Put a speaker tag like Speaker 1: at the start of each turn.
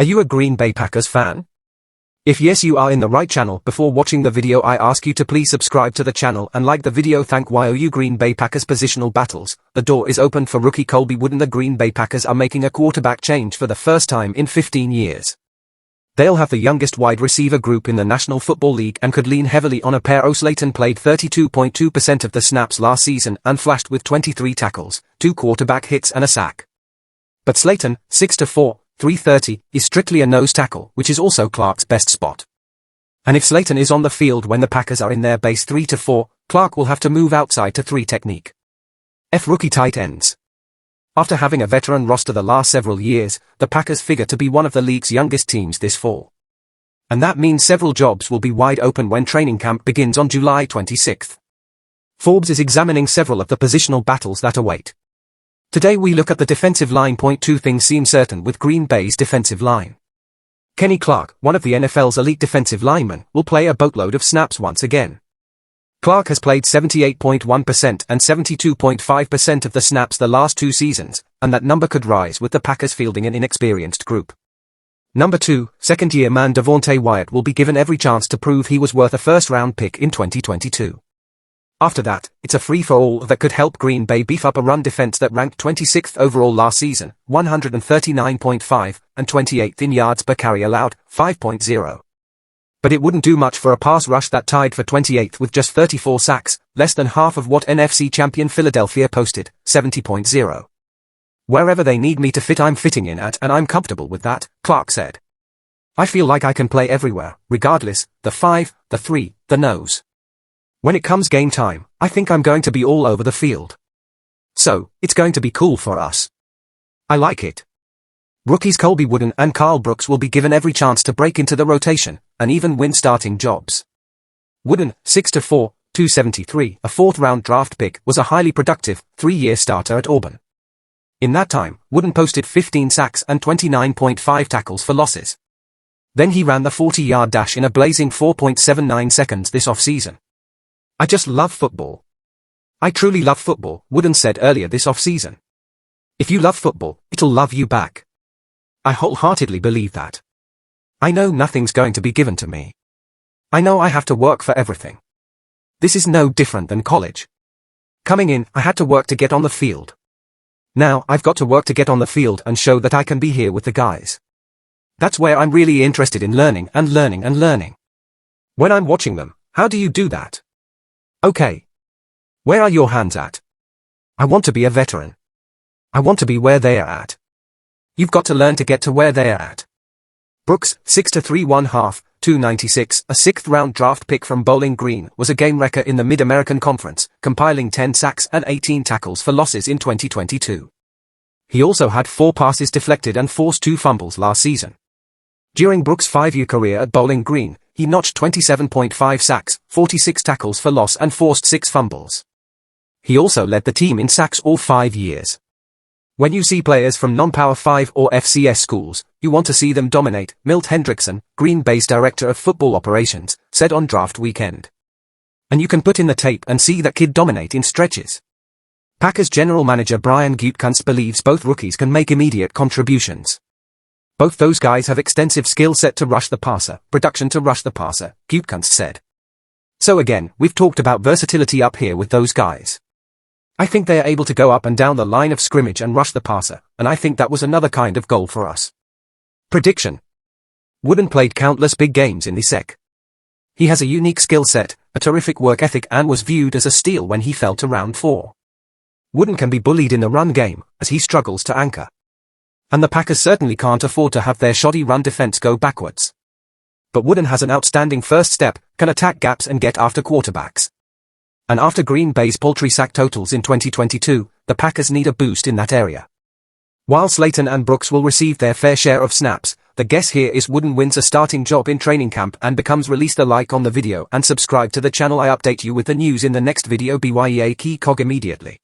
Speaker 1: Are you a Green Bay Packers fan? If yes, you are in the right channel. Before watching the video, I ask you to please subscribe to the channel and like the video. Thank you. Green Bay Packers positional battles. The door is open for rookie Colby Wooden. The Green Bay Packers are making a quarterback change for the first time in 15 years. They'll have the youngest wide receiver group in the National Football League and could lean heavily on a pair. Slayton played 32.2% of the snaps last season and flashed with 23 tackles, 2 quarterback hits and a sack. But Slayton, 6'4", 330, is strictly a nose tackle, which is also Clark's best spot. And if Slayton is on the field when the Packers are in their base 3-4, Clark will have to move outside to 3 technique. Rookie tight ends. After having a veteran roster the last several years, the Packers figure to be one of the league's youngest teams this fall. And that means several jobs will be wide open when training camp begins on July 26th. Forbes is examining several of the positional battles that await. Today we look at the defensive line. Point 2 things seem certain with Green Bay's defensive line. Kenny Clark, one of the NFL's elite defensive linemen, will play a boatload of snaps once again. Clark has played 78.1% and 72.5% of the snaps the last 2 seasons, and that number could rise with the Packers fielding an inexperienced group. Number 2, second-year man Devontae Wyatt will be given every chance to prove he was worth a first-round pick in 2022. After that, it's a free-for-all that could help Green Bay beef up a run defense that ranked 26th overall last season, 139.5, and 28th in yards per carry allowed, 5.0. But it wouldn't do much for a pass rush that tied for 28th with just 34 sacks, less than half of what NFC champion Philadelphia posted, 70.0. Wherever they need me to fit, I'm fitting in at, and I'm comfortable with that, Clark said. I feel like I can play everywhere, regardless, the 5, the 3, the nose. When it comes game time, I think I'm going to be all over the field. So, it's going to be cool for us. I like it. Rookies Colby Wooden and Karl Brooks will be given every chance to break into the rotation, and even win starting jobs. Wooden, 6'4", 273, a 4th-round draft pick, was a highly productive, 3-year starter at Auburn. In that time, Wooden posted 15 sacks and 29.5 tackles for losses. Then he ran the 40-yard dash in a blazing 4.79 seconds this offseason. I just love football. I truly love football, Wooden said earlier this offseason. If you love football, it'll love you back. I wholeheartedly believe that. I know nothing's going to be given to me. I know I have to work for everything. This is no different than college. Coming in, I had to work to get on the field. Now, I've got to work to get on the field and show that I can be here with the guys. That's where I'm really interested in learning and learning and learning. When I'm watching them, how do you do that? Okay. Where are your hands at? I want to be a veteran. I want to be where they are at. You've got to learn to get to where they are at. Brooks, 6'3", 1/2, 296, a 6th-round draft pick from Bowling Green, was a game wrecker in the Mid-American Conference, compiling 10 sacks and 18 tackles for losses in 2022. He also had 4 passes deflected and forced 2 fumbles last season. During Brooks' 5-year career at Bowling Green, he notched 27.5 sacks, 46 tackles for loss and forced 6 fumbles. He also led the team in sacks all 5 years. When you see players from non-Power 5 or FCS schools, you want to see them dominate, Milt Hendrickson, Green Bay's director of football operations, said on draft weekend. And you can put in the tape and see that kid dominate in stretches. Packers general manager Brian Gutekunst believes both rookies can make immediate contributions. Both those guys have extensive skill set to rush the passer, production to rush the passer, Gutekunst said. So again, we've talked about versatility up here with those guys. I think they are able to go up and down the line of scrimmage and rush the passer, and I think that was another kind of goal for us. Prediction. Wooden played countless big games in the SEC. He has a unique skill set, a terrific work ethic, and was viewed as a steal when he fell to round 4. Wooden can be bullied in the run game, as he struggles to anchor. And the Packers certainly can't afford to have their shoddy run defense go backwards. But Wooden has an outstanding first step, can attack gaps and get after quarterbacks. And after Green Bay's paltry sack totals in 2022, the Packers need a boost in that area. While Slayton and Brooks will receive their fair share of snaps, the guess here is Wooden wins a starting job in training camp and becomes released. A like on the video and subscribe to the channel. I update you with the news in the next video. BYEA key cog immediately.